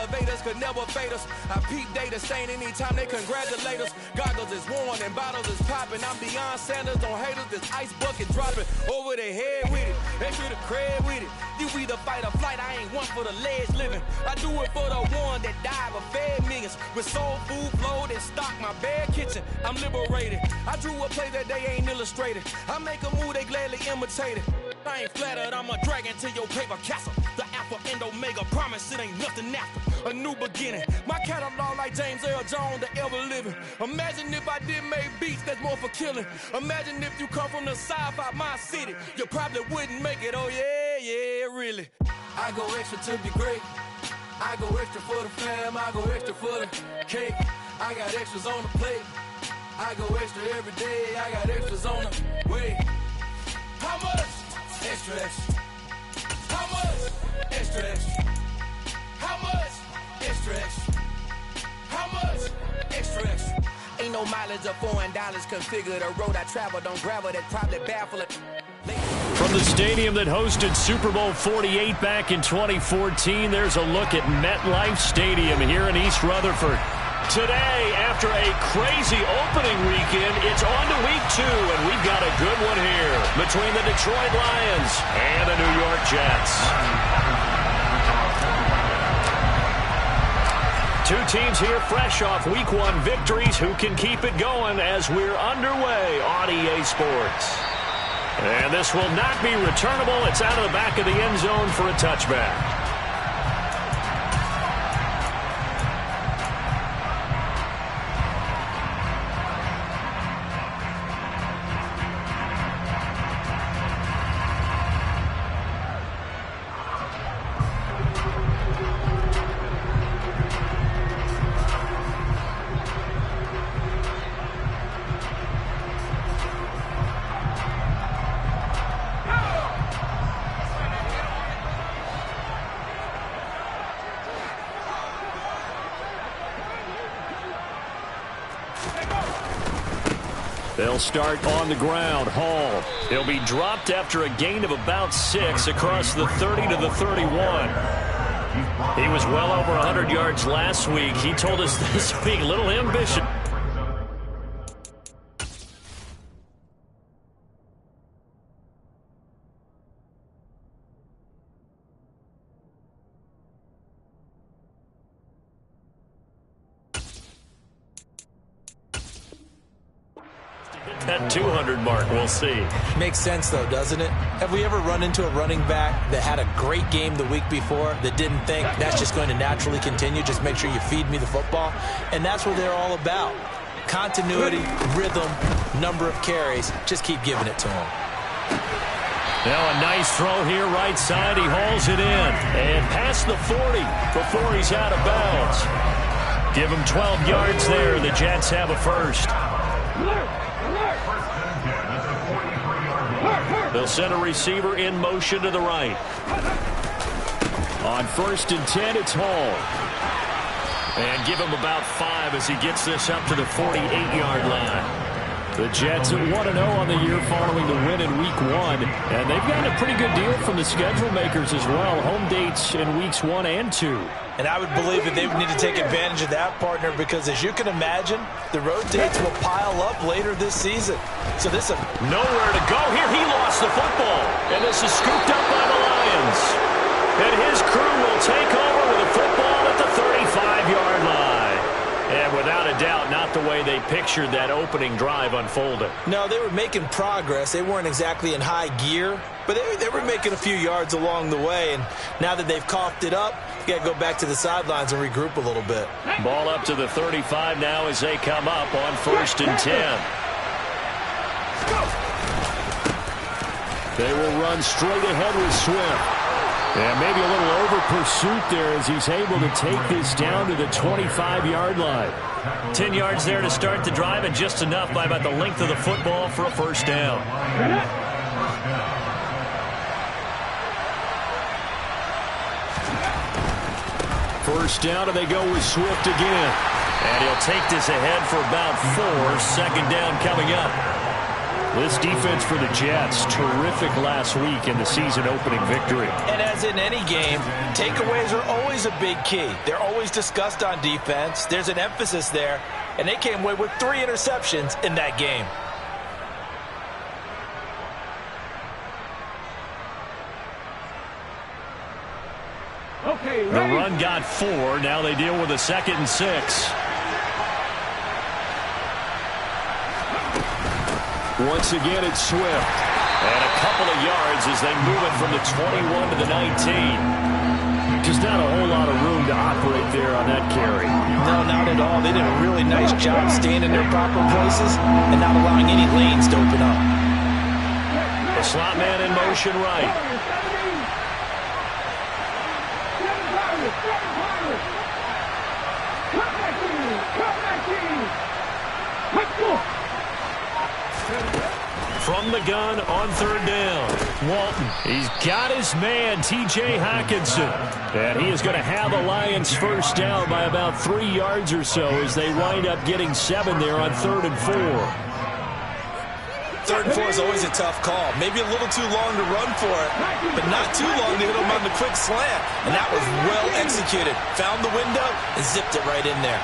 elevators could never fade us. I peep data stain anytime they congratulate us. Goggles is worn and bottles is popping. I'm beyond Sanders on haters, this ice bucket dropping over their head with it. Extra the cred with it. You either fight or flight, I ain't one for the ledge living. I do it for the one that died but fed millions. With soul food flowed and stocked my bare kitchen. I'm liberated. I drew a play that they ain't illustrated. I make a move they gladly imitate it. I ain't flattered, I'm a dragon to your paper castle. The Alpha and Omega, promise it ain't nothing after. A new beginning. My catalog like James Earl Jones, the ever living. Imagine if I did make beats that's more for killing. Imagine if you come from the south out my city. You probably wouldn't make it, oh yeah, really. I go extra to be great. I go extra for the fam, I go extra for the cake. I got extras on the plate. I go extra every day, I got extras on the way. How much? Extra, extra. How much? Extra, extra. How much? Extra, extra. How much? Extra, extra. Ain't no mileage of $4 configure the road I traveled on gravel that probably baffle it. From the stadium that hosted Super Bowl 48 back in 2014, there's a look at MetLife Stadium here in East Rutherford. Today, after a crazy opening weekend, it's on to week 2, and we've got a good one here between the Detroit Lions and the New York Jets. Two teams here fresh off week 1 victories who can keep it going as we're underway on EA Sports. And this will not be returnable. It's out of the back of the end zone for a touchback. They'll start on the ground. Hall. He'll be dropped after a gain of about 6 across the 30 to the 31. He was well over 100 yards last week. He told us this week, a little ambition. That 200 mark, we'll see. Makes sense, though, doesn't it? Have we ever run into a running back that had a great game the week before that didn't think that's just going to naturally continue? Just make sure you feed me the football. And that's what they're all about. Continuity, rhythm, number of carries. Just keep giving it to him. Now a nice throw here right side. He hauls it in. And past the 40 before he's out of bounds. Give him 12 yards there. The Jets have a first. They'll send a receiver in motion to the right. On 1st and 10, it's Hall. And give him about 5 as he gets this up to the 48-yard line. The Jets at 1-0 on the year following the win in Week 1. And they've gotten a pretty good deal from the schedule makers as well. Home dates in Weeks 1 and 2. And I would believe that they would need to take advantage of that, partner, because as you can imagine, the road dates will pile up later this season. So this is nowhere to go here. He lost the football. And this is scooped up by the Lions. And his crew will take over with the football at the 35-yard line. And without a doubt, not the way they pictured that opening drive unfolding. No, they were making progress. They weren't exactly in high gear, but they were making a few yards along the way. And now that they've coughed it up, you got to go back to the sidelines and regroup a little bit. Ball up to the 35 now as they come up on 1st and 10. They will run straight ahead with Swift. And maybe a little over pursuit there as he's able to take this down to the 25-yard line. 10 yards there to start the drive, and just enough by about the length of the football for a first down. First down, and they go with Swift again. And he'll take this ahead for about 4. Second down coming up. This defense for the Jets, terrific last week in the season-opening victory. And as in any game, takeaways are always a big key. They're always discussed on defense. There's an emphasis there, and they came away with 3 interceptions in that game. The run got 4. Now they deal with a 2nd and 6. Once again, it's Swift. And a couple of yards as they move it from the 21 to the 19. Just not a whole lot of room to operate there on that carry. No, not at all. They did a really nice job staying in their proper places and not allowing any lanes to open up. The slot man in motion right. From the gun on 3rd down. Walton, he's got his man, T.J. Hockenson. And he is going to have the Lions first down by about 3 yards or so as they wind up getting 7 there on 3rd and 4. 3rd and 4 is always a tough call. Maybe a little too long to run for it, but not too long to hit him on the quick slant. And that was well executed. Found the window and zipped it right in there.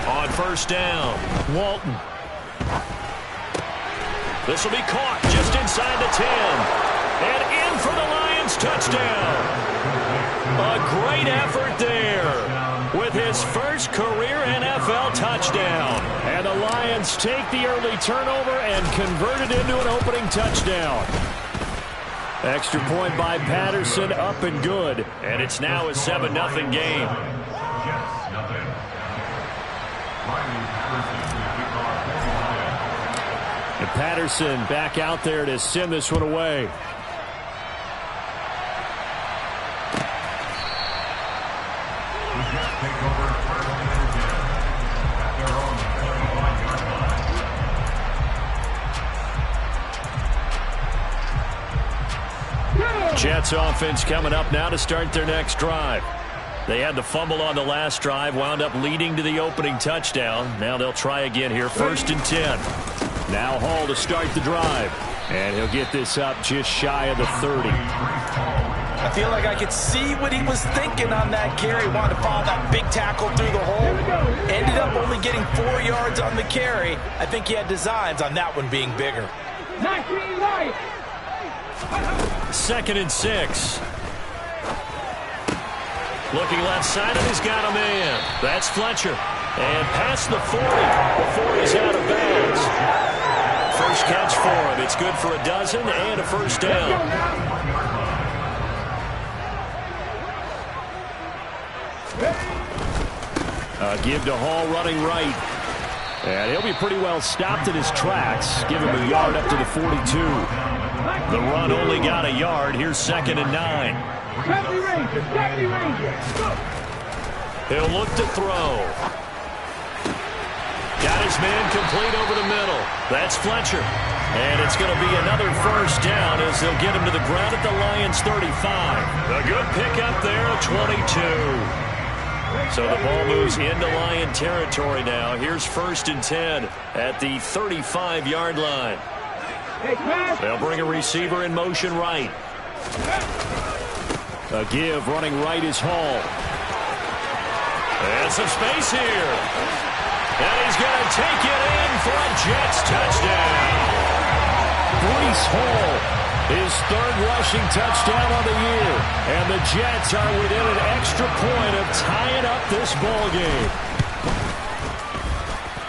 On 1st down, Walton. This will be caught just inside the 10. And in for the Lions touchdown. A great effort there with his first career NFL touchdown. And the Lions take the early turnover and convert it into an opening touchdown. Extra point by Patterson, up and good. And it's now a 7-0 game. And Patterson back out there to send this one away. Jets offense coming up now to start their next drive. They had the fumble on the last drive, wound up leading to the opening touchdown. Now they'll try again here, 1st and 10. Now Hall to start the drive. And he'll get this up just shy of the 30. I feel like I could see what he was thinking on that carry. Wanted to follow that big tackle through the hole. Ended up only getting 4 yards on the carry. I think he had designs on that one being bigger. 2nd and 6. Looking left side, and he's got a man. That's Fletcher. And past the 40 before he's out of bounds. First catch for him. It's good for a dozen and a 1st down. Give to Hall running right. And he'll be pretty well stopped in his tracks. Give him a yard up to the 42. The run only got a yard. Here's 2nd and 9. He'll look to throw. Got his man complete over the middle. That's Fletcher. And it's going to be another 1st down as they'll get him to the ground at the Lions 35. A good pickup there, 22. So the ball moves into Lion territory now. Here's 1st and 10 at the 35-yard line. They'll bring a receiver in motion right. A give running right is Hall. And some space here. And he's going to take it in for a Jets touchdown. Breece Hall, his 3rd rushing touchdown of the year. And the Jets are within an extra point of tying up this ball game.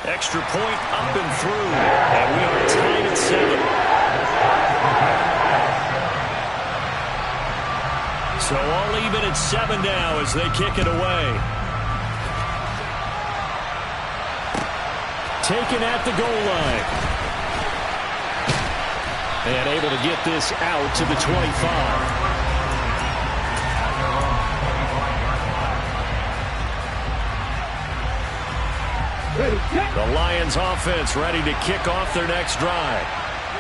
Extra point up and through. And we are tied at 7. So all even at 7 now as they kick it away. Taken at the goal line. And able to get this out to the 25. The Lions offense ready to kick off their next drive.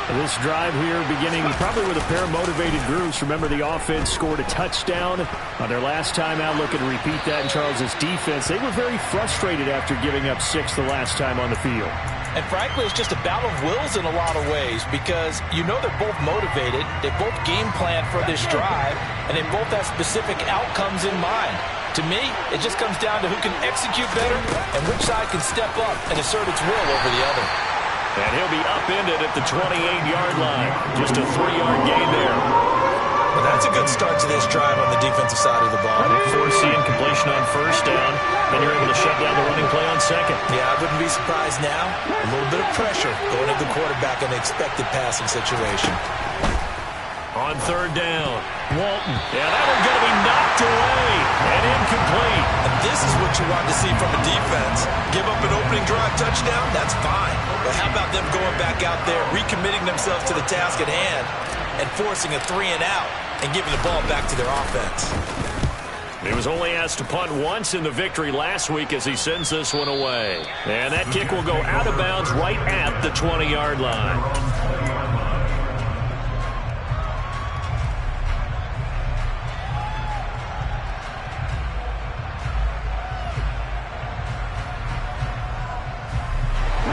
This drive here beginning probably with a pair of motivated groups. Remember, the offense scored a touchdown on their last time out. Looking to repeat that in Charles' defense. They were very frustrated after giving up 6 the last time on the field. And frankly, it's just a battle of wills in a lot of ways because you know they're both motivated. They both game plan for this drive, and they both have specific outcomes in mind. To me, it just comes down to who can execute better and which side can step up and assert its will over the other. And he'll be upended at the 28-yard line. Just a 3-yard gain there. Well, that's a good start to this drive on the defensive side of the ball. Forcing completion on first down. Then you're able to shut down the running play on second. Yeah, I wouldn't be surprised now. A little bit of pressure going at the quarterback in the expected passing situation. On third down, Walton. Yeah, that one's going to be knocked away and incomplete. And this is what you want to see from a defense. Give up an opening drive touchdown, that's fine. But how about them going back out there, recommitting themselves to the task at hand, and forcing a 3-and-out and giving the ball back to their offense? He was only asked to punt once in the victory last week as he sends this one away. And that kick will go out of bounds right at the 20-yard line.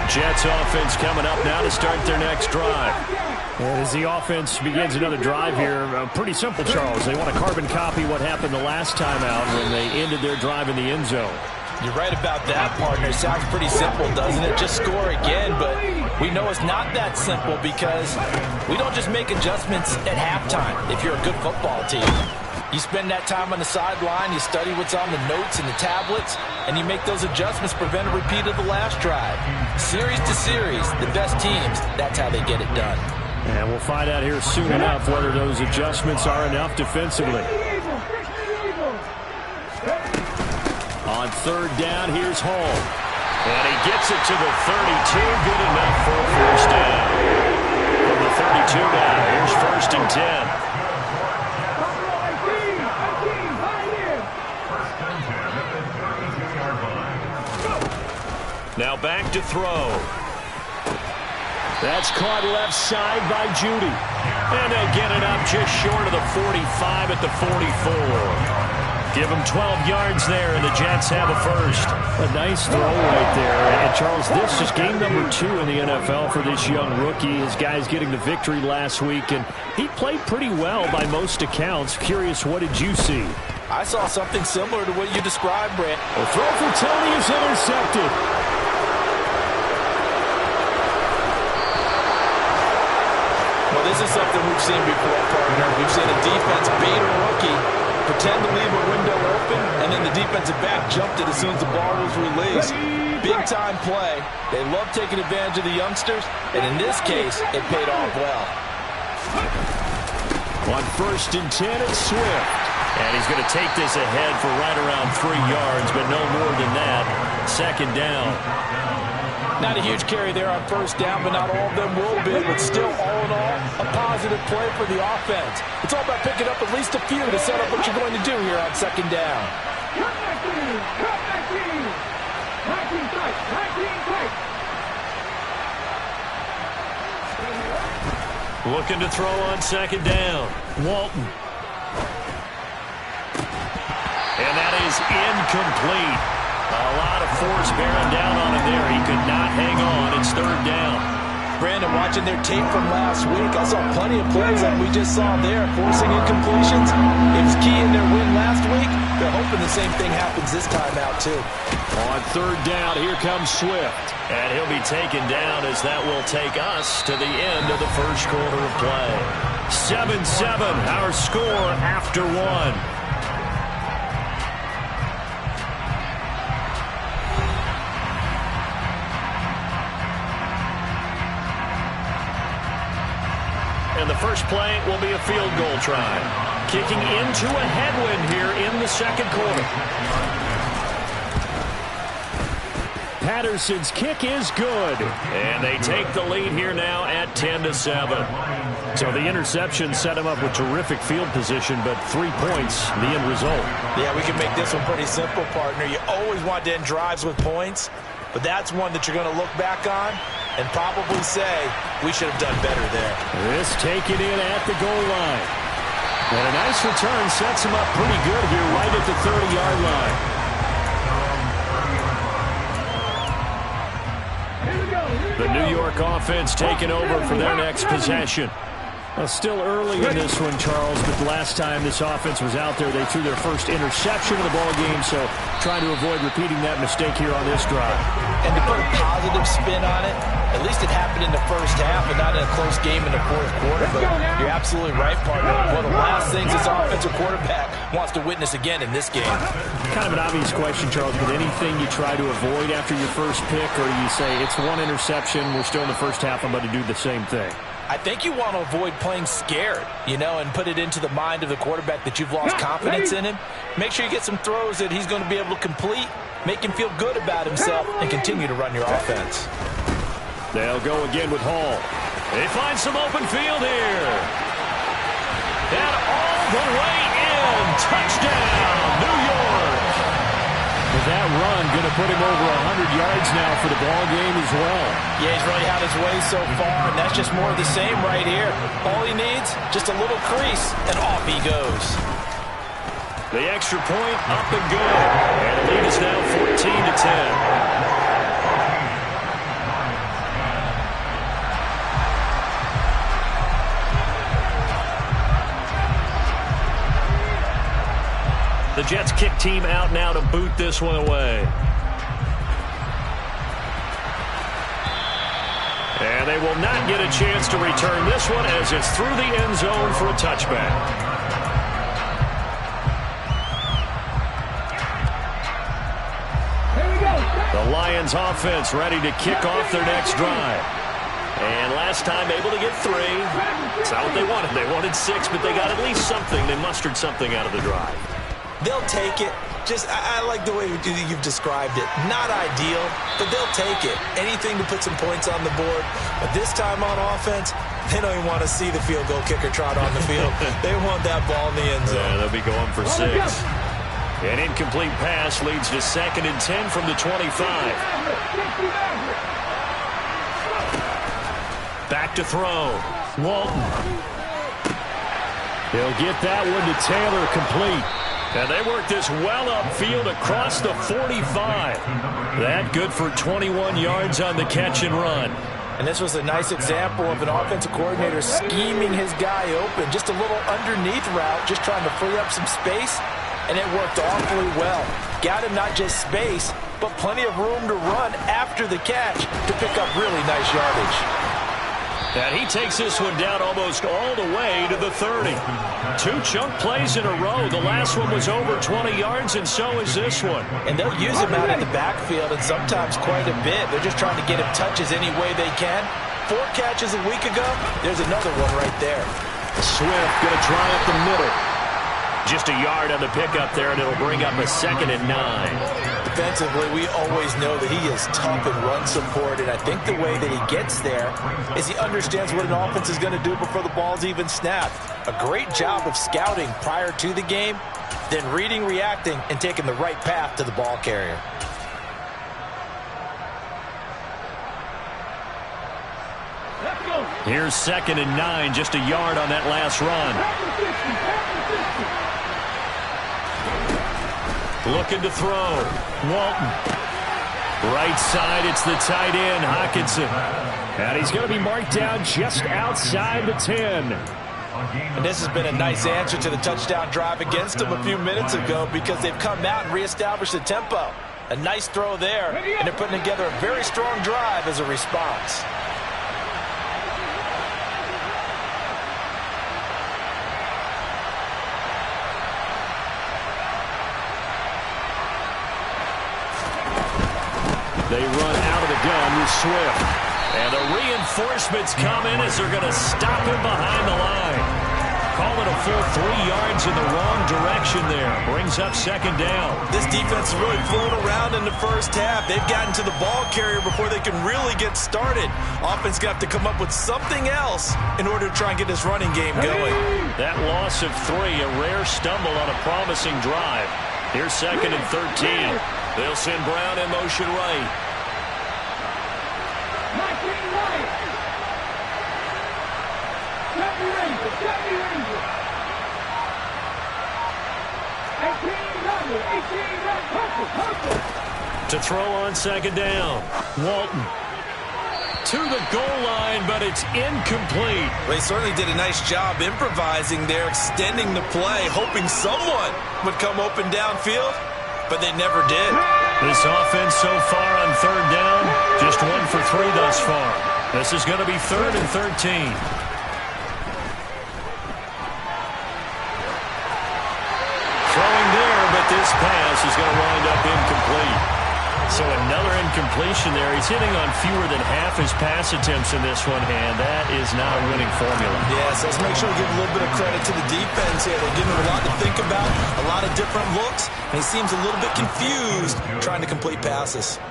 Jets offense coming up now to start their next drive. And as the offense begins another drive here, pretty simple, Charles. They want to carbon copy what happened the last time out when they ended their drive in the end zone. You're right about that, partner. It sounds pretty simple, doesn't it? Just score again, but we know it's not that simple because we don't just make adjustments at halftime if you're a good football team. You spend that time on the sideline, you study what's on the notes and the tablets, and you make those adjustments, prevent a repeat of the last drive. Series to series, the best teams, that's how they get it done. And we'll find out here soon enough whether those adjustments are enough defensively. On third down, here's Hall. And he gets it to the 32, good enough for a first down. From the 32 now, here's 1st and 10. Now back to throw. That's caught left side by Judy. And they'll get it up just short of the 45 at the 44. Give them 12 yards there, and the Jets have a first. A nice throw right there. And, Charles, this is game number 2 in the NFL for this young rookie. His guys getting the victory last week, and he played pretty well by most accounts. Curious, what did you see? I saw something similar to what you described, Brent. The throw for Tony is intercepted. Well, this is something we've seen before, partner. We've seen a defense bait a rookie, pretend to leave a window open, and then the defensive back jumped it as soon as the ball was released. Big-time play. They love taking advantage of the youngsters, and in this case, it paid off well. On 1st and 10, it's Swift. And he's going to take this ahead for right around 3 yards, but no more than that. 2nd down. Not a huge carry there on 1st down, but not all of them will be. But still, all in all, a positive play for the offense. It's all about picking up at least a few to set up what you're going to do here on 2nd down. Looking to throw on 2nd down. Walton. And that is incomplete. A lot of force bearing down on him there. He could not hang on. It's 3rd down. Brandon, watching their tape from last week, I saw plenty of plays like we just saw there, forcing incompletions. It was key in their win last week. They're hoping the same thing happens this time out, too. On 3rd down, here comes Swift. And he'll be taken down as that will take us to the end of the 1st quarter of play. 7-7, our score after 1. And the first play will be a field goal try. Kicking into a headwind here in the 2nd quarter. Patterson's kick is good. And they take the lead here now at 10-7. So the interception set him up with terrific field position, but 3 points, the end result. Yeah, we can make this one pretty simple, partner. You always want to end drives with points, but that's one that you're going to look back on and probably say we should have done better there. This taken in at the goal line. And a nice return sets him up pretty good here right at the 30-yard line. The New York offense taking over for their next possession. Well, still early in this one, Charles, but the last time this offense was out there, they threw their first interception of the ball game, so trying to avoid repeating that mistake here on this drive. And to put a positive spin on it, at least it happened in the first half and not in a close game in the fourth quarter. But you're absolutely right, partner. One of the last things this offensive quarterback wants to witness again in this game. Kind of an obvious question, Charles, but anything you try to avoid after your first pick, or you say it's one interception, we're still in the first half, I'm going to do the same thing? I think you want to avoid playing scared, and put it into the mind of the quarterback that you've lost confidence in him. Make sure you get some throws that he's going to be able to complete, make him feel good about himself, and continue to run your offense. They'll go again with Hall. They find some open field here. And all the way in. Touchdown, New York. With that run, going to put him over 100 yards now for the ball game as well. Yeah, he's really had his way so far, and that's just more of the same right here. All he needs, just a little crease, and off he goes. The extra point up and good. And the lead is now 14-10. The Jets kick team out now to boot this one away. And they will not get a chance to return this one as it's through the end zone for a touchback. The Lions offense ready to kick off their next drive. And last time able to get 3. It's not what they wanted. They wanted 6, but they got at least something. They mustered something out of the drive. They'll take it. I like the way you've described it. Not ideal, but they'll take it. Anything to put some points on the board. But this time on offense, they don't even want to see the field goal kicker trot on the field. They want that ball in the end zone. Yeah, they'll be going for 6. An incomplete pass leads to 2nd and 10 from the 25. Back to throw. Walton. He'll get that one to Taylor, complete. And they work this well upfield across the 45. That good for 21 yards on the catch and run. And this was a nice example of an offensive coordinator scheming his guy open. Just a little underneath route, just trying to free up some space. And it worked awfully well. Got him not just space, but plenty of room to run after the catch to pick up really nice yardage. And he takes this one down almost all the way to the 30. 2 chunk plays in a row. The last one was over 20 yards, and so is this one. And they'll use him out in the backfield, and sometimes quite a bit. They're just trying to get him touches any way they can. 4 catches a week ago. There's another one right there. Swift going to try up the middle. Just a yard on the pickup there, and it'll bring up a 2nd and 9. Defensively, we always know that he is tough in run support, and I think the way that he gets there is he understands what an offense is going to do before the ball's even snapped. A great job of scouting prior to the game, then reading, reacting, and taking the right path to the ball carrier. Here's 2nd and 9, just a yard on that last run. Looking to throw. Walton. Right side, it's the tight end, Hockenson. And he's going to be marked down just outside the 10. And this has been a nice answer to the touchdown drive against them a few minutes ago because they've come out and reestablished the tempo. A nice throw there, and they're putting together a very strong drive as a response. They run out of the gun with Swift. And the reinforcements come in as they're going to stop him behind the line. Call it a full 3 yards in the wrong direction there. Brings up 2nd down. This defense is really flown around in the first half. They've gotten to the ball carrier before they can really get started. Offense got to come up with something else in order to try and get this running game going. That loss of 3, a rare stumble on a promising drive. Here's 2nd and 13. They'll send Brown in motion right. To throw on second down. Walton to the goal line, but it's incomplete. They certainly did a nice job improvising there, extending the play, hoping someone would come open downfield, but they never did. This offense so far on third down, just 1 for 3 thus far. This is going to be 3rd and 13. Throwing there, but this pass is going to wind up incomplete. So another incompletion there. He's hitting on fewer than half his pass attempts in this one, and that is not a winning formula. Yes, let's make sure we give a little bit of credit to the defense here. They're giving him a lot to think about, a lot of different looks, and he seems a little bit confused trying to complete passes.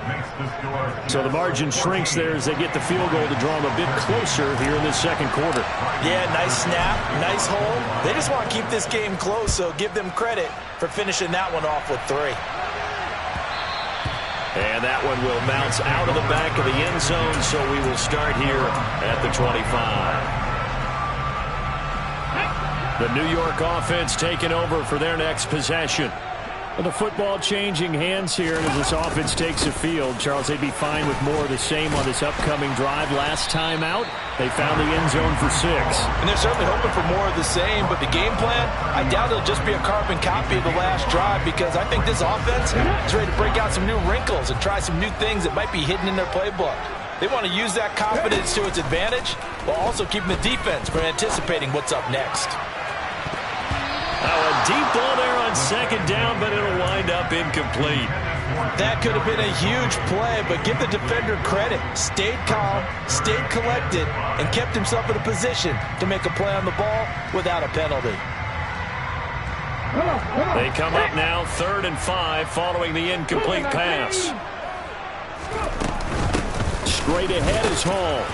So the margin shrinks there as they get the field goal to draw him a bit closer here in the second quarter. Yeah, nice snap, nice hold. They just want to keep this game close, so give them credit for finishing that one off with 3. And that one will bounce out of the back of the end zone, so we will start here at the 25. The New York offense taking over for their next possession. The football changing hands here, and as this offense takes the field, Charles, they'd be fine with more of the same on this upcoming drive. Last time out, they found the end zone for 6. And they're certainly hoping for more of the same, but the game plan, I doubt it'll just be a carbon copy of the last drive, because I think this offense is ready to break out some new wrinkles and try some new things that might be hidden in their playbook. They want to use that confidence to its advantage, while also keeping the defense from anticipating what's up next. A deep ball there on second down, but it'll wind up incomplete. That could have been a huge play, but give the defender credit. Stayed calm, stayed collected, and kept himself in a position to make a play on the ball without a penalty. They come up now 3rd and 5 following the incomplete pass. Straight ahead is Hall.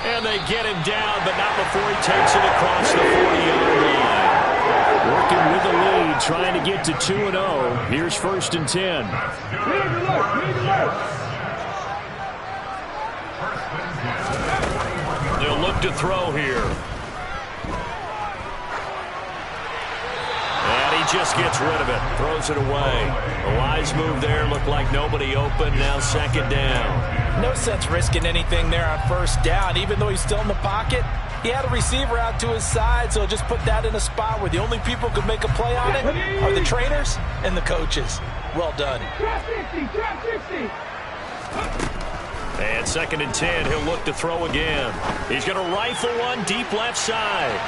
And they get him down, but not before he takes it across the 40-yard line. Working with the lead, trying to get to 2-0. Here's 1st and 10. They'll look to throw here. And he just gets rid of it. Throws it away. A wise move there. Looked like nobody open. Now 2nd down. No sense risking anything there on 1st down. Even though he's still in the pocket, he had a receiver out to his side, so just put that in a spot where the only people who could make a play on it are the trainers and the coaches. Well done. And 2nd and 10, he'll look to throw again. He's going to rifle one deep left side.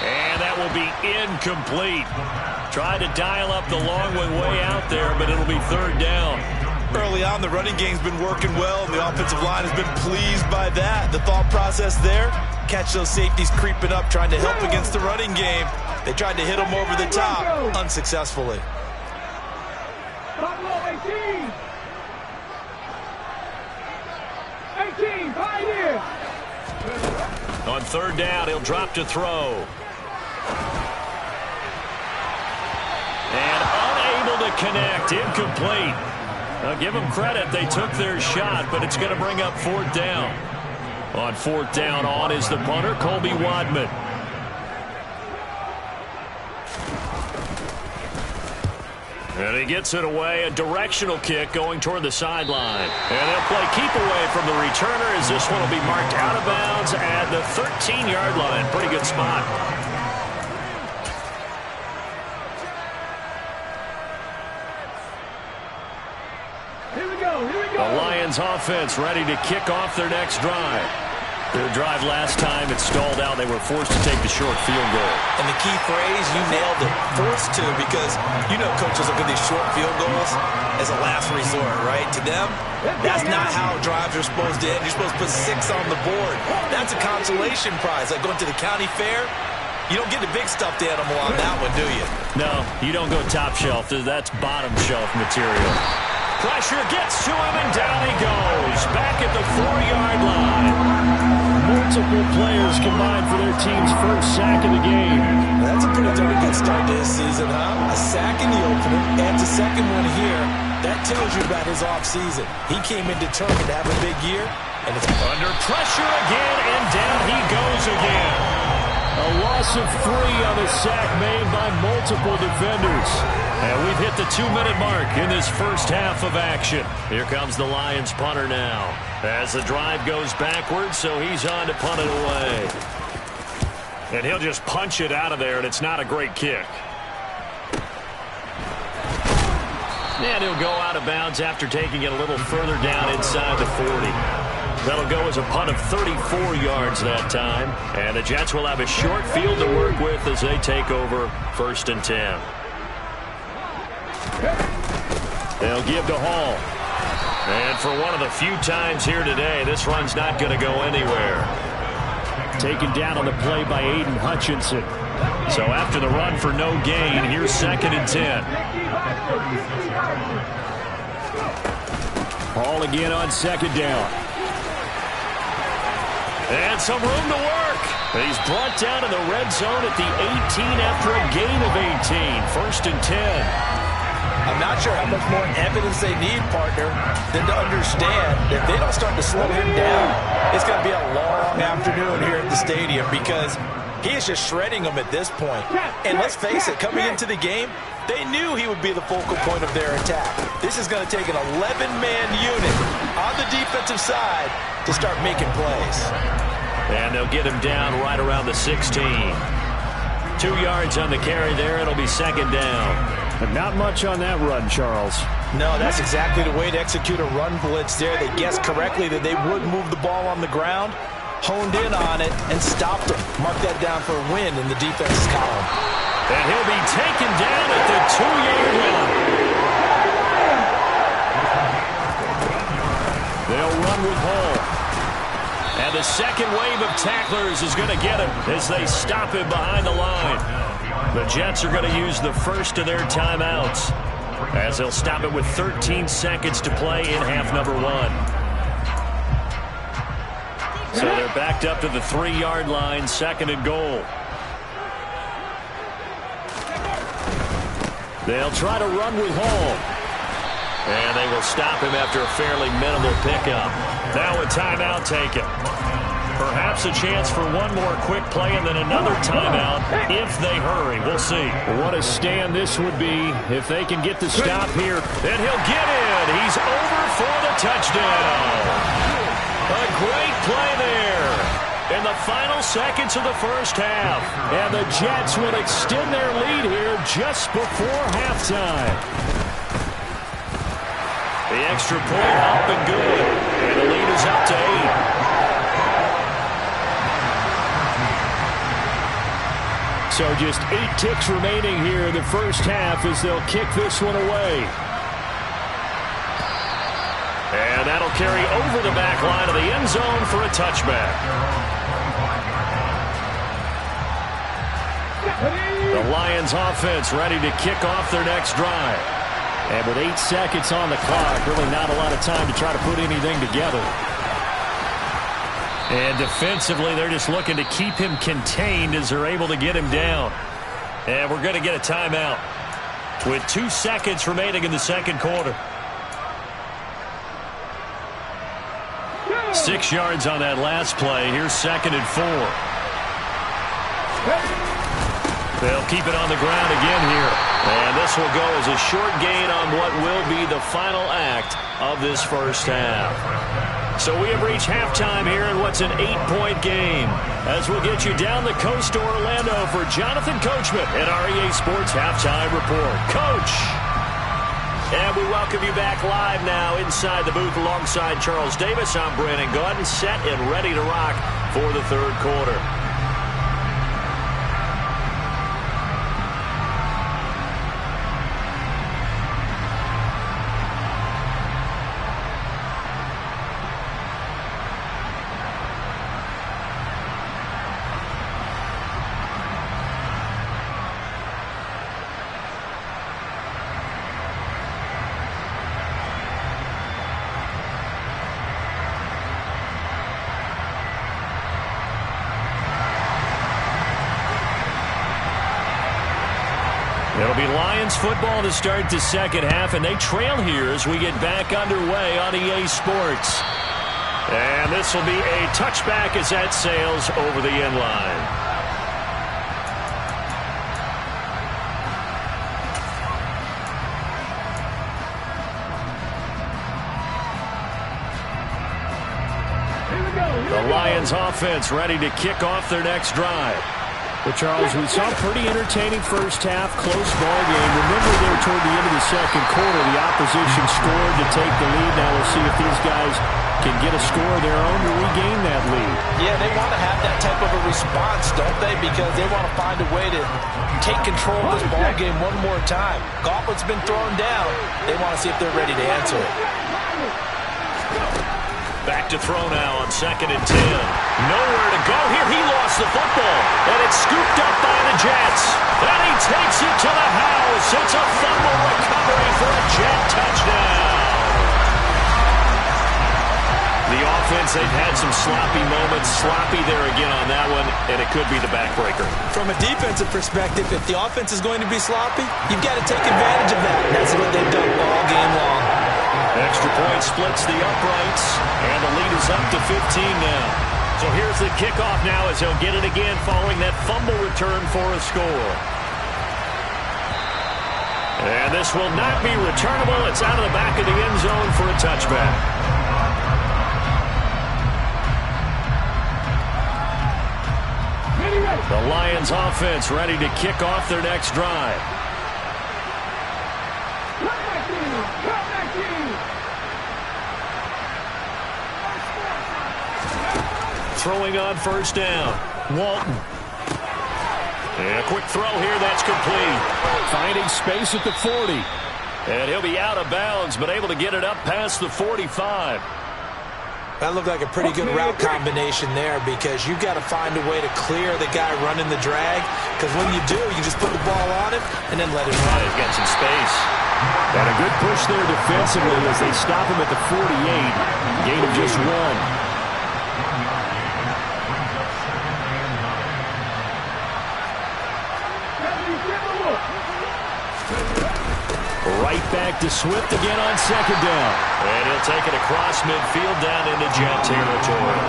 And that will be incomplete. Tried to dial up the long one way out there, but it'll be 3rd down. Early on, the running game's been working well, and the offensive line has been pleased by that. The thought process there, catch those safeties creeping up, trying to help against the running game. They tried to hit them over the top, unsuccessfully. 18, Pioneer. On 3rd down, he'll drop to throw. And unable to connect, incomplete. Now give them credit, they took their shot, but it's going to bring up 4th down. On 4th down, on is the punter, Colby Wadman. And he gets it away, a directional kick going toward the sideline. And they'll play keep away from the returner as this one will be marked out of bounds at the 13-yard line. Pretty good spot. The Lions offense ready to kick off their next drive. Their drive last time, it stalled out. They were forced to take the short field goal. And the key phrase, you nailed it, forced to, because you know coaches look at these short field goals as a last resort, right? To them, that's not how drives are supposed to end. You're supposed to put 6 on the board. That's a consolation prize. Like going to the county fair, you don't get the big stuffed animal on that one, do you? No, you don't go top shelf. That's bottom shelf material. Pressure gets to him, and down he goes. Back at the 4-yard line. Multiple players combined for their team's first sack of the game. That's a pretty darn good start to this season, huh? A sack in the opener, and a second one here. That tells you about his offseason. He came in determined to have a big year, and it's under pressure again, and down he goes again. A loss of 3 on the sack made by multiple defenders. And we've hit the 2-minute mark in this first half of action. Here comes the Lions punter now. As the drive goes backwards, so he's on to punt it away. And he'll just punch it out of there, and it's not a great kick. And he'll go out of bounds after taking it a little further down inside the 40. That'll go as a punt of 34 yards that time. And the Jets will have a short field to work with as they take over 1st and 10. They'll give to Hall. And for one of the few times here today, this run's not going to go anywhere. Taken down on the play by Aiden Hutchinson. So after the run for no gain, here's 2nd and 10. Hall again on 2nd down. And some room to work. He's brought down in the red zone at the 18 after a gain of 18. 1st and 10. I'm not sure how much more evidence they need, partner, than to understand that if they don't start to slow him down, it's going to be a long afternoon here at the stadium because he is just shredding them at this point. And let's face it, coming into the game, they knew he would be the focal point of their attack. This is going to take an 11-man unit on the defensive side to start making plays. And they'll get him down right around the 16. 2 yards on the carry there. It'll be 2nd down. But not much on that run, Charles. No, that's exactly the way to execute a run blitz there. They guessed correctly that they would move the ball on the ground, honed in on it, and stopped him. Mark that down for a win in the defense's column. And he'll be taken down at the 2-yard line. They'll run with Hall. And the second wave of tacklers is going to get him as they stop him behind the line. The Jets are going to use the first of their timeouts as they'll stop it with 13 seconds to play in half number 1. So they're backed up to the 3-yard line, 2nd and goal. They'll try to run with Hall. And they will stop him after a fairly minimal pickup. Now a timeout taken. Perhaps a chance for one more quick play and then another timeout if they hurry. We'll see. What a stand this would be if they can get the stop here. And he'll get in. He's over for the touchdown. A great play there in the final seconds of the first half. And the Jets will extend their lead here just before halftime. The extra point up and good. And the lead is up to 8. So just 8 ticks remaining here in the first half as they'll kick this one away. And that'll carry over the back line of the end zone for a touchback. The Lions offense ready to kick off their next drive. And with 8 seconds on the clock, really not a lot of time to try to put anything together. And defensively, they're just looking to keep him contained as they're able to get him down. And we're going to get a timeout with 2 seconds remaining in the second quarter. 6 yards on that last play. Here's 2nd and 4. They'll keep it on the ground again here. And this will go as a short gain on what will be the final act of this first half. So we have reached halftime here in what's an 8-point game. As we'll get you down the coast to Orlando for Jonathan Coachman at our EA Sports Halftime Report. Coach! And we welcome you back live now inside the booth alongside Charles Davis. I'm Brandon Gaudin, set and ready to rock for the third quarter. It'll be Lions football to start the second half, and they trail here as we get back underway on EA Sports. And this will be a touchback as that sails over the end line. The Lions offense ready to kick off their next drive. Well, Charles, we saw a pretty entertaining first half, close ball game. Remember there toward the end of the second quarter, the opposition scored to take the lead. Now we'll see if these guys can get a score of their own to regain that lead. Yeah, they want to have that type of a response, don't they? Because they want to find a way to take control of this ball game one more time. Gauntlet's been thrown down. They want to see if they're ready to answer it. Back to throw now on 2nd and 10. Nowhere to go here. He lost the football. And it's scooped up by the Jets. And he takes it to the house. It's a fumble recovery for a Jet touchdown. The offense, they've had some sloppy moments. Sloppy there again on that one. And it could be the backbreaker. From a defensive perspective, if the offense is going to be sloppy, you've got to take advantage of that. That's what they've done all game long. Extra point splits the uprights, and the lead is up to 15 now. So here's the kickoff now as he'll get it again following that fumble return for a score. And this will not be returnable. It's out of the back of the end zone for a touchback. The Lions offense ready to kick off their next drive. Throwing on first down. Walton. And a quick throw here. That's complete. Finding space at the 40. And he'll be out of bounds, but able to get it up past the 45. That looked like a pretty good route combination there because you've got to find a way to clear the guy running the drag. Because when you do, you just put the ball on him and then let him run. He's got some space. And a good push there defensively as they stop him at the 48. Gain of just 1. Right back to Swift again on 2nd down. And he'll take it across midfield down into Jet territory.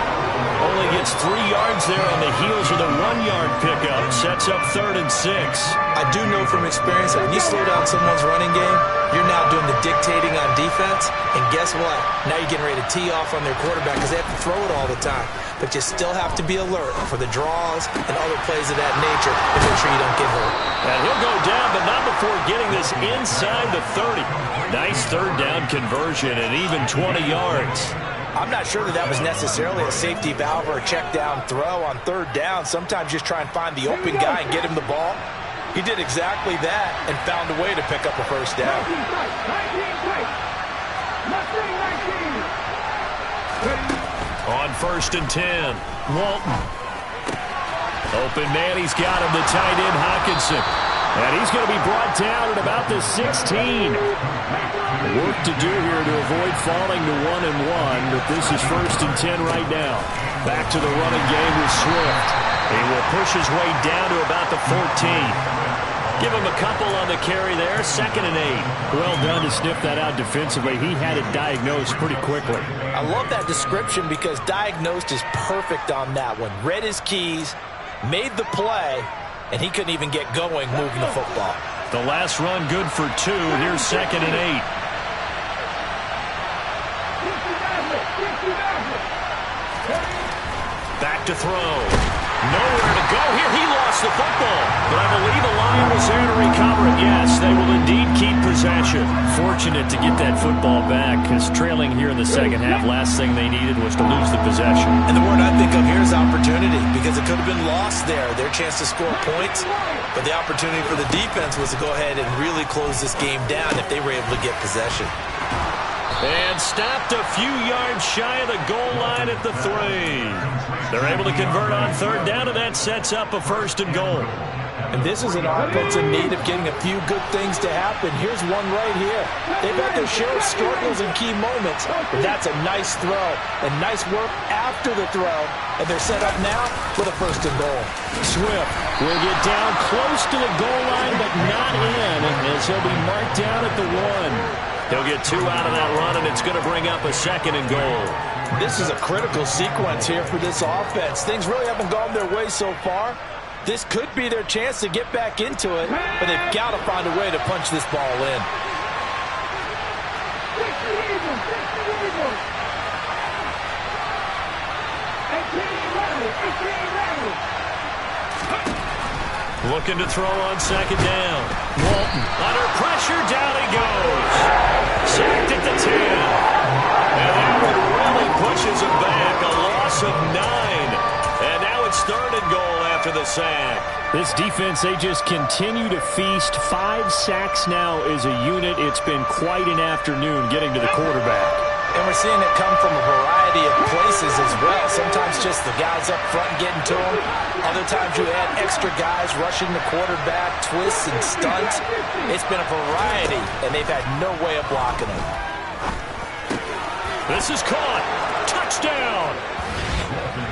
Only gets 3 yards there on the heels of the 1-yard pickup. Sets up 3rd and 6. I do know from experience that when you slow down someone's running game, you're now doing the dictating on defense. And guess what? Now you're getting ready to tee off on their quarterback because they have to throw it all the time. But you still have to be alert for the draws and other plays of that nature to make sure you don't get hurt. And he'll go down, but not before getting this inside the 30. Nice 3rd down conversion and even 20 yards. I'm not sure that was necessarily a safety valve or a check down throw on 3rd down. Sometimes just try and find the open guy and get him the ball. He did exactly that and found a way to pick up a first down. On 1st and 10, Walton. Open man, he's got him, the tight end Hockenson. And he's going to be brought down at about the 16. Work to do here to avoid falling to 1-1, but this is 1st and 10 right now. Back to the running game with Swift. He will push his way down to about the 14. Give him a couple on the carry there. 2nd and 8. Well done to sniff that out defensively. He had it diagnosed pretty quickly. I love that description because diagnosed is perfect on that one. Read his keys, made the play, and he couldn't even get going moving the football. The last run good for 2. Here's 2nd and 8. Back to throw. Nowhere to go here. He lost the football. But I believe a Lion was there to recover it. Yes, they will indeed keep possession. Fortunate to get that football back because trailing here in the second half, last thing they needed was to lose the possession. And the word I think of here is opportunity because it could have been lost there. Their chance to score points. But the opportunity for the defense was to go ahead and really close this game down if they were able to get possession. And stopped a few yards shy of the goal line at the 3. They're able to convert on 3rd down, and that sets up a 1st and goal. And this is an offense in need of getting a few good things to happen. Here's one right here. They've had their share of struggles in key moments, but that's a nice throw and nice work after the throw. And they're set up now with a 1st and goal. Swift will get down close to the goal line, but not in, as he'll be marked down at the 1. He'll get 2 out of that run, and it's going to bring up a 2nd and goal. This is a critical sequence here for this offense. Things really haven't gone their way so far. This could be their chance to get back into it, but they've got to find a way to punch this ball in. Looking to throw on second down. Walton under pressure, down he goes. Sacked at the 10. And that one really pushes him back. A loss of 9. And now it's 3rd and goal after the sack. This defense, they just continue to feast. 5 sacks now as a unit. It's been quite an afternoon getting to the quarterback. And we're seeing it come from a variety of places as well. Sometimes just the guys up front getting to him. Other times you add extra guys rushing the quarterback, twists and stunts. It's been a variety, and they've had no way of blocking him. This is caught. Touchdown.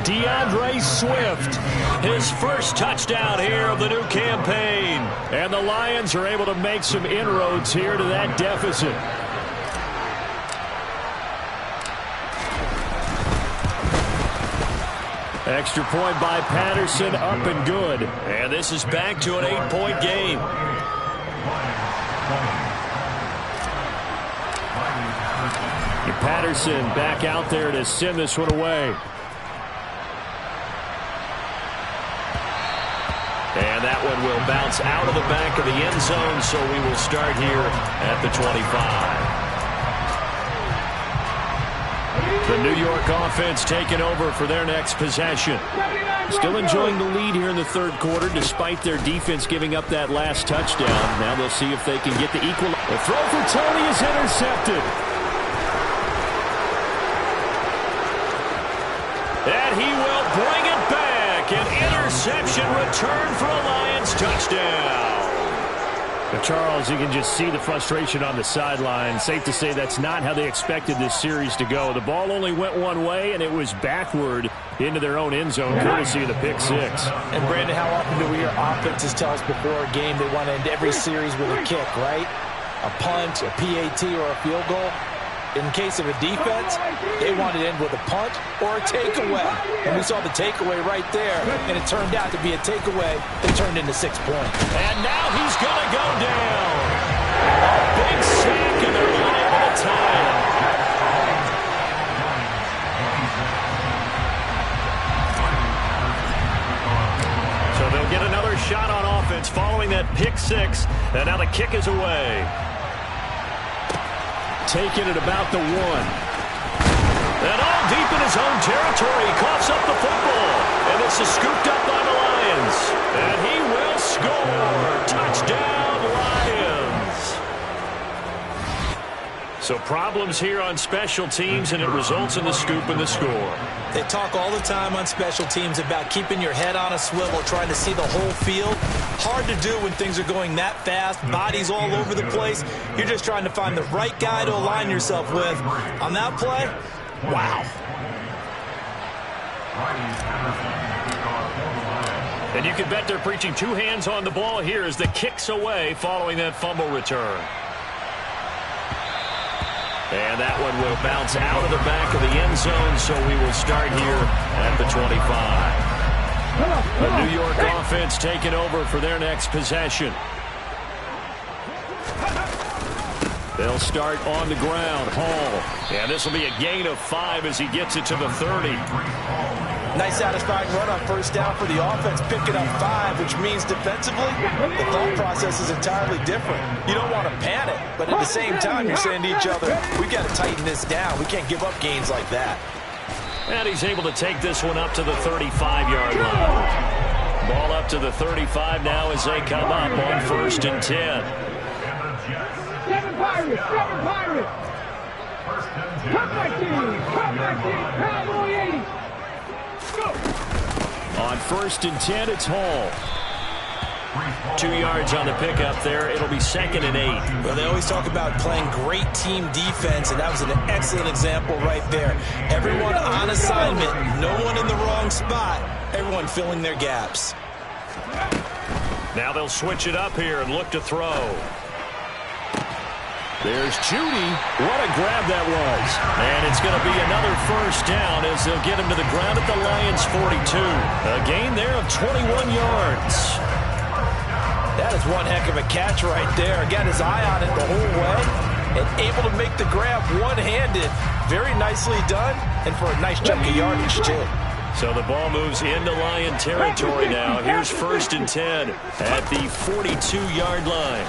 DeAndre Swift, his first touchdown here of the new campaign. And the Lions are able to make some inroads here to that deficit. Extra point by Patterson, up and good. And this is back to an 8-point game. Patterson back out there to send this one away. And that one will bounce out of the back of the end zone, so we will start here at the 25. The New York offense taking over for their next possession. Still enjoying the lead here in the third quarter despite their defense giving up that last touchdown. Now they'll see if they can get the equal. The throw for Tony is intercepted. And he will bring it back. An interception return for a Lions touchdown. But Charles, you can just see the frustration on the sideline. Safe to say that's not how they expected this series to go. The ball only went one way, and it was backward into their own end zone, courtesy of the pick six. And, Brandon, how often do we hear offenses tell us before a game they want to end every series with a kick, right? A punt, a PAT, or a field goal. In case of a defense, they want to end with a punt or a takeaway. And we saw the takeaway right there, and it turned out to be a takeaway that turned into 6 points. And now he's going to go down. A big sack, and they're unable to tie him. So they'll get another shot on offense following that pick six, and now the kick is away. Taken at about the 1. And all deep in his own territory. He coughs up the football. And this is scooped up by the Lions. And he will score. Touchdown, Lions. So problems here on special teams, and it results in the scoop and the score. They talk all the time on special teams about keeping your head on a swivel, trying to see the whole field. Hard to do when things are going that fast, bodies all over the place. You're just trying to find the right guy to align yourself with. On that play, wow. And you can bet they're preaching 2 hands on the ball here as the kick's away following that fumble return. And that one will bounce out of the back of the end zone, so we will start here at the 25. The New York offense taking over for their next possession. They'll start on the ground. Hall. And this will be a gain of 5 as he gets it to the 30. Nice satisfying run on first down for the offense, picking up 5, which means defensively, the thought process is entirely different. You don't want to panic, but at the same time, you're saying to each other, we've got to tighten this down. We can't give up gains like that. And he's able to take this one up to the 35-yard line. Ball up to the 35 now as they come up on 1st and 10. 7 Pirates, 7 Pirates. Come back team, Cowboy 80. On 1st and 10, it's Hall. 2 yards on the pickup there. It'll be 2nd and 8. Well, they always talk about playing great team defense, and that was an excellent example right there. Everyone on assignment, no one in the wrong spot, everyone filling their gaps. Now they'll switch it up here and look to throw. There's Judy. What a grab that was. And it's going to be another first down as they'll get him to the ground at the Lions 42. A gain there of 21 yards. That is one heck of a catch right there. Got his eye on it the whole way and able to make the grab one-handed. Very nicely done and for a nice chunk of yardage, too. So the ball moves into Lion territory now. Here's 1st and 10 at the 42-yard line.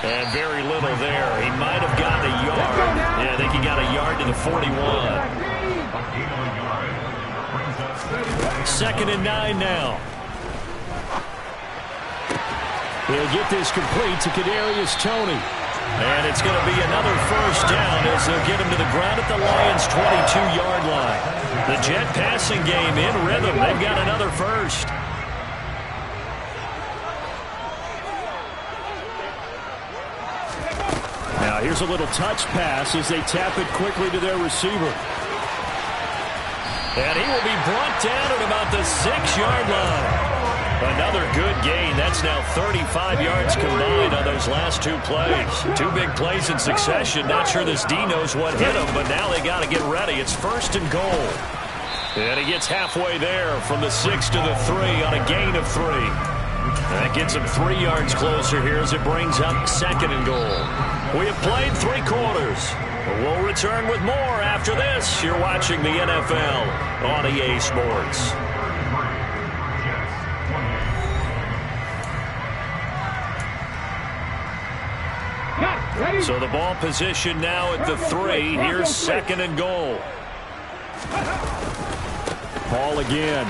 And very little there. He might have gotten a yard. Yeah, I think he got a yard to the 41. 2nd and 9 now. He'll get this complete to Kadarius Toney. And it's going to be another 1st down as they'll get him to the ground at the Lions' 22-yard line. The Jet passing game in rhythm. They've got another 1st. Now here's a little touch pass as they tap it quickly to their receiver. And he will be brought down at about the 6-yard line. Another good gain. That's now 35 yards combined on those last 2 plays. 2 big plays in succession. Not sure this D knows what hit him, but now they got to get ready. It's 1st and goal. And he gets halfway there from the 6 to the 3 on a gain of 3. That gets him 3 yards closer here as it brings up 2nd and goal. We have played 3 quarters. We'll return with more after this. You're watching the NFL on EA Sports. So the ball position now at the 3. Here's 2nd and goal. Ball again.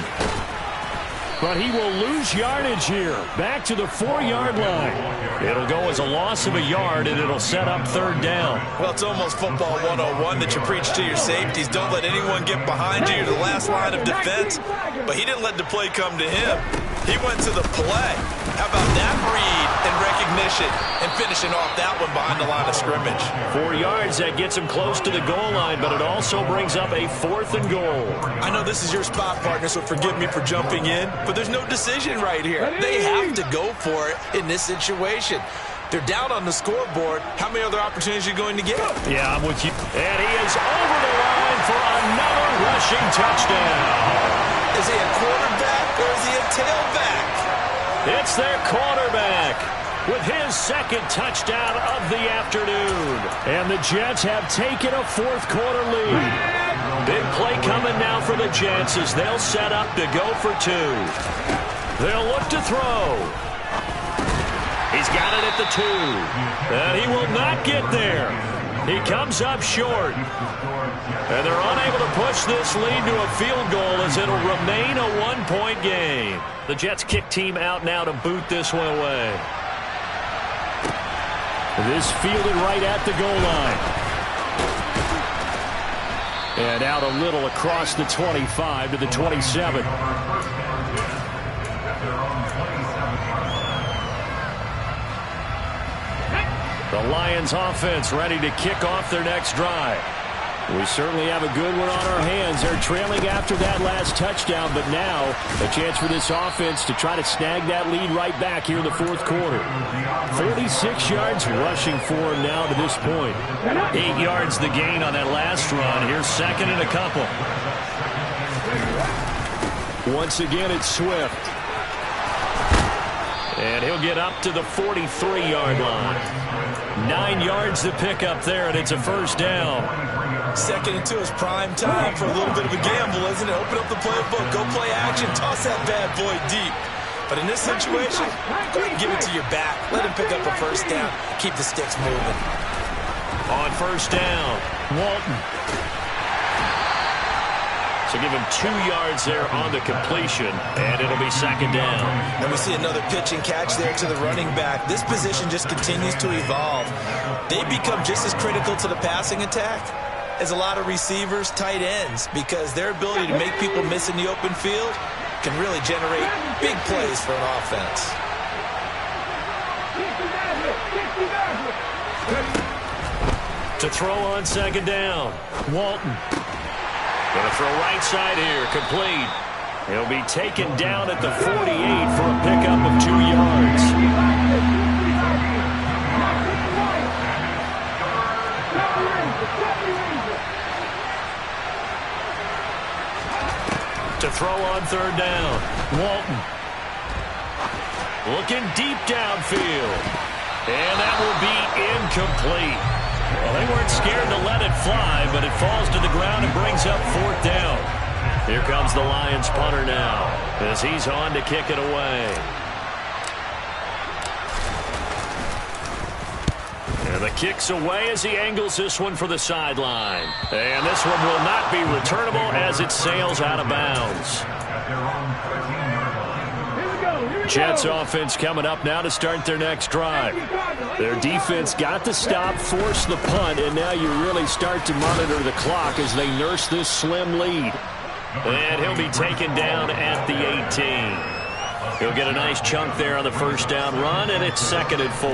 But he will lose yardage here. Back to the 4-yard line. It'll go as a loss of a yard, and it'll set up 3rd down. Well, it's almost football 101 that you preach to your safeties. Don't let anyone get behind you. You're the last line of defense. But he didn't let the play come to him. He went to the play. How about that read and recognition and finishing off that one behind the line of scrimmage? 4 yards, that gets him close to the goal line, but it also brings up a 4th and goal. I know this is your spot, partner, so forgive me for jumping in, but there's no decision right here. They have to go for it in this situation. They're down on the scoreboard. How many other opportunities are you going to get? Yeah, I'm with you. And he is over the line for another rushing touchdown. Is he a quarterback or is he a tailback? It's their quarterback with his 2nd touchdown of the afternoon. And the Jets have taken a 4th quarter lead. Big play coming now for the Jets as they'll set up to go for 2. They'll look to throw. He's got it at the 2. And he will not get there. He comes up short. And they're unable to push this lead to a field goal as it'll remain a 1-point game. The Jets kick team out now to boot this one away. This fielded right at the goal line. And out a little across the 25 to the 27. The Lions offense ready to kick off their next drive. We certainly have a good one on our hands. They're trailing after that last touchdown, but now a chance for this offense to try to snag that lead right back here in the 4th quarter. 46 yards rushing for him now to this point. 8 yards the gain on that last run. Here's 2nd and a couple. Once again, it's Swift. And he'll get up to the 43-yard line. 9 yards to pick up there, and it's a 1st down. 2nd and 2 is prime time for a little bit of a gamble, isn't it? Open up the playbook, go play action, toss that bad boy deep. But in this situation, go ahead and give it to your back. Let him pick up a 1st down. Keep the sticks moving. On 1st down, Walton. So give him 2 yards there on the completion, and it'll be 2nd down. And we see another pitch and catch there to the running back. This position just continues to evolve. They become just as critical to the passing attack as a lot of receivers, tight ends, because their ability to make people miss in the open field can really generate big plays for an offense. To throw on 2nd down, Walton. Going to throw right side here, complete. He'll be taken down at the 48 for a pickup of 2 yards. To throw on 3rd down, Walton. Looking deep downfield. And that will be incomplete. Well, they weren't scared to let it fly, but it falls to the ground and brings up 4th down. Here comes the Lions punter now as he's on to kick it away. And the kick's away as he angles this one for the sideline. And this one will not be returnable as it sails out of bounds. Jets offense coming up now to start their next drive. Their defense got the stop, forced the punt, and now you really start to monitor the clock as they nurse this slim lead. And he'll be taken down at the 18. He'll get a nice chunk there on the first down run, and it's 2nd and 4.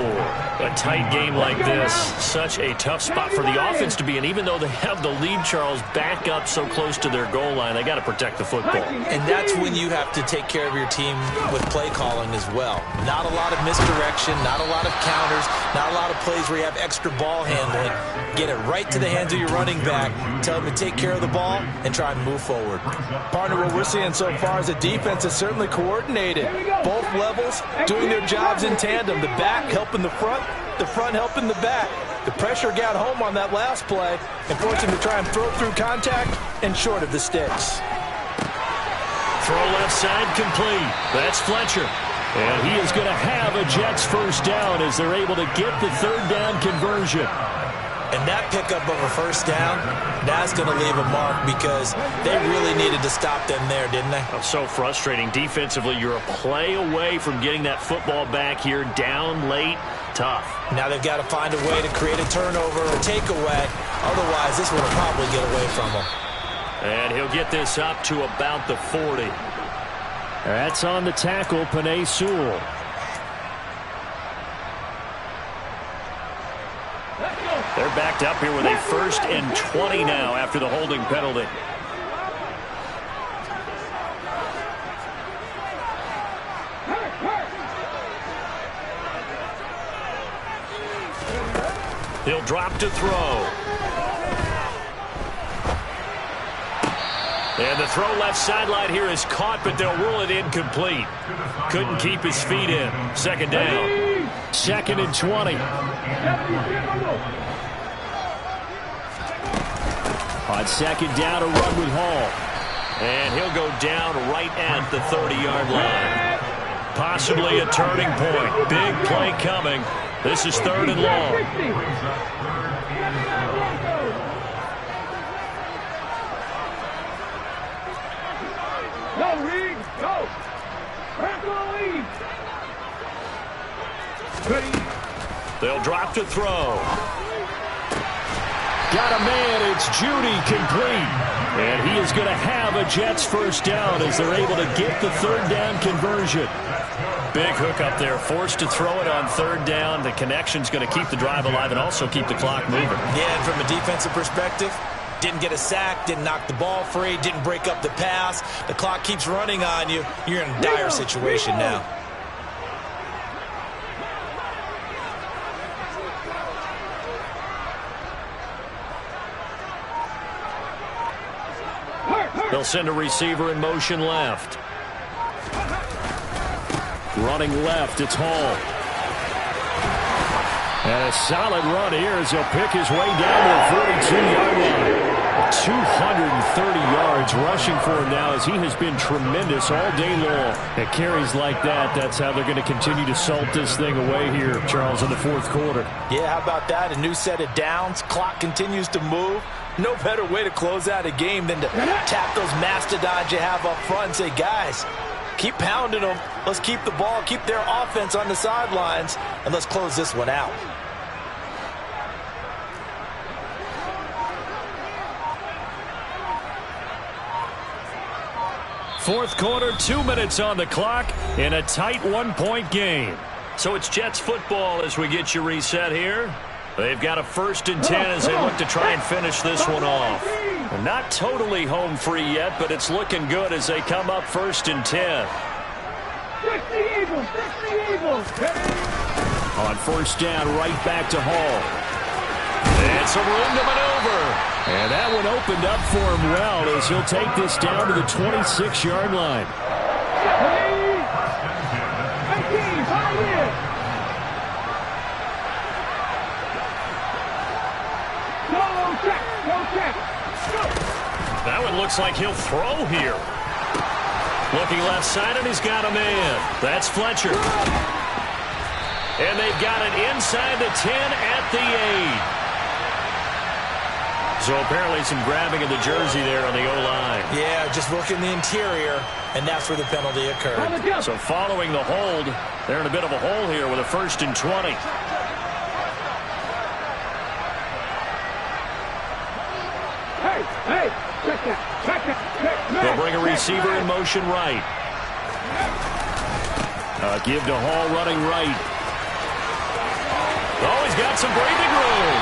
A tight game like this, such a tough spot for the offense to be in. Even though they have the lead, Charles, back up so close to their goal line, they got to protect the football. And that's when you have to take care of your team with play calling as well. Not a lot of misdirection, not a lot of counters, not a lot of plays where you have extra ball handling. Get it right to the hands of your running back, tell him to take care of the ball, and try and move forward. Partner, what we're seeing so far is the defense is certainly coordinated. Both levels doing their jobs in tandem. The back helping the front helping the back. The pressure got home on that last play and forced him to try and throw through contact and short of the sticks. Throw left side complete. That's Fletcher. And he is going to have a Jets first down as they're able to get the 3rd down conversion. And that pickup of a first down, that's going to leave a mark because they really needed to stop them there, didn't they? Oh, so frustrating. Defensively, you're a play away from getting that football back here, down late, tough. Now they've got to find a way to create a turnover or takeaway. Otherwise, this will probably get away from them. And he'll get this up to about the 40. That's on the tackle, Penei Sewell. They're backed up here with a 1st and 20 now after the holding penalty. He'll drop to throw. And the throw left sideline here is caught, but they'll rule it incomplete. Couldn't keep his feet in. 2nd down. 2nd and 20. On 2nd down, a run with Hall. And he'll go down right at the 30-yard line. Possibly a turning point. Big play coming. This is 3rd and long. Go, Reed, go. Back on lead. They'll drop to throw. Got a man. It's Judy complete. And he is going to have a Jets first down as they're able to get the 3rd down conversion. Big hook up there. Forced to throw it on 3rd down. The connection's going to keep the drive alive and also keep the clock moving. Yeah, and from a defensive perspective, didn't get a sack, didn't knock the ball free, didn't break up the pass. The clock keeps running on you. You're in a dire situation now. They'll send a receiver in motion left. Running left, it's Hall. And a solid run here as he'll pick his way down to the 42-yard line. 230 yards rushing for him now as he has been tremendous all day long. At carries like that, that's how they're going to continue to salt this thing away here, Charles, in the 4th quarter. Yeah, how about that? A new set of downs. Clock continues to move. No better way to close out a game than to tap those mastodons you have up front and say, guys, keep pounding them. Let's keep the ball, keep their offense on the sidelines, and let's close this one out. Fourth quarter, 2 minutes on the clock in a tight 1-point game. So it's Jets football as we get you reset here. They've got a 1st and 10 as they look to try and finish this one off. Not totally home free yet, but it's looking good as they come up 1st and 10. On 1st down, right back to Hall. And some room to maneuver. And that one opened up for him well as he'll take this down to the 26-yard line. That one looks looks like he'll throw here. Looking left side, and he's got a man. That's Fletcher. And they've got it inside the 10 at the 8. So apparently some grabbing of the jersey there on the O-line. Yeah, just working the interior, and that's where the penalty occurred. So following the hold, they're in a bit of a hole here with a 1st and 20. Hey, check that. They'll bring a receiver in motion right. Give to Hall running right. Oh, he's got some breathing room.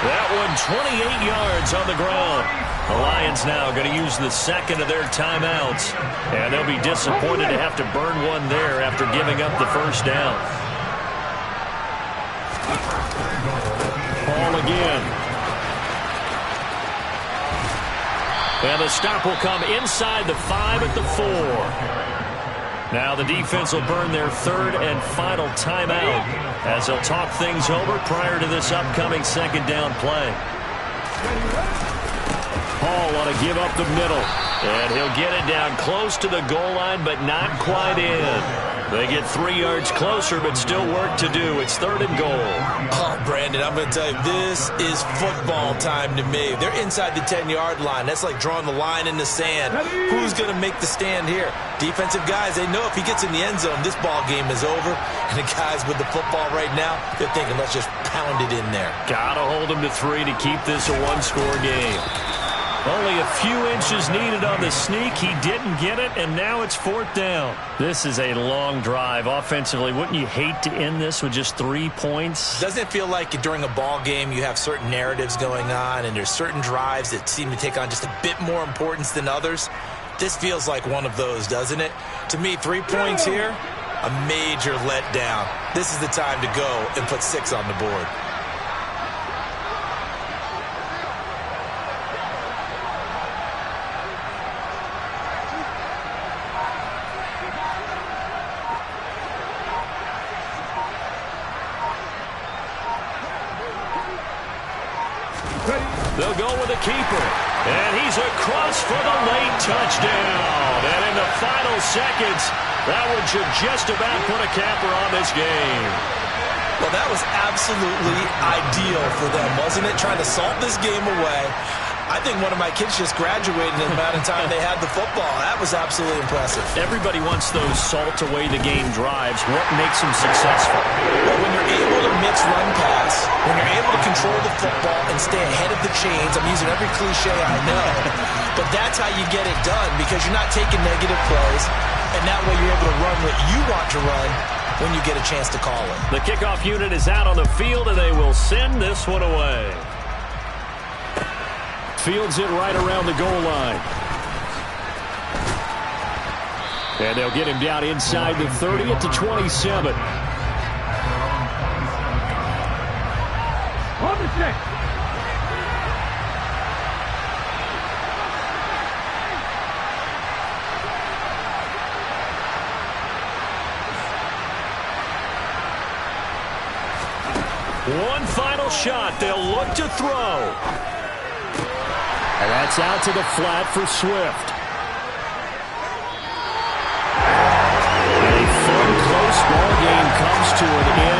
That one 28 yards on the ground. The Lions now going to use the second of their timeouts. And they'll be disappointed to have to burn one there after giving up the first down. Hall again. And the stop will come inside the 5 at the 4. Now the defense will burn their 3rd and final timeout as they'll talk things over prior to this upcoming 2nd down play. Hall want to give up the middle. And he'll get it down close to the goal line, but not quite in. They get 3 yards closer, but still work to do. It's 3rd and goal. Oh, Brandon, I'm going to tell you, this is football time to me. They're inside the 10-yard line. That's like drawing the line in the sand. Who's going to make the stand here? Defensive guys, they know if he gets in the end zone, this ball game is over. And the guys with the football right now, they're thinking, let's just pound it in there. Got to hold him to 3 to keep this a one-score game. Only a few inches needed on the sneak. He didn't get it, and now it's 4th down. This is a long drive offensively. Wouldn't you hate to end this with just 3 points? Doesn't it feel like during a ball game you have certain narratives going on, and there's certain drives that seem to take on just a bit more importance than others? This feels like one of those, doesn't it? To me, 3 points here, a major letdown. This is the time to go and put 6 on the board. They'll go with a keeper. And he's across for the late touchdown. And in the final seconds, that one should just about put a capper on this game. Well, that was absolutely ideal for them, wasn't it? Trying to salt this game away. I think one of my kids just graduated in the amount of time they had the football. That was absolutely impressive. Everybody wants those salt-away-the-game drives. What makes them successful? Well, when you're able to mix run-pass, when you're able to control the football and stay ahead of the chains, I'm using every cliche I know, but that's how you get it done because you're not taking negative plays, and that way you're able to run what you want to run when you get a chance to call it. The kickoff unit is out on the field, and they will send this one away. Fields it right around the goal line. And they'll get him down inside the 30 at the 27. On the 6. One final shot. They'll look to throw. And that's out to the flat for Swift. A fun, close ball game comes to an end.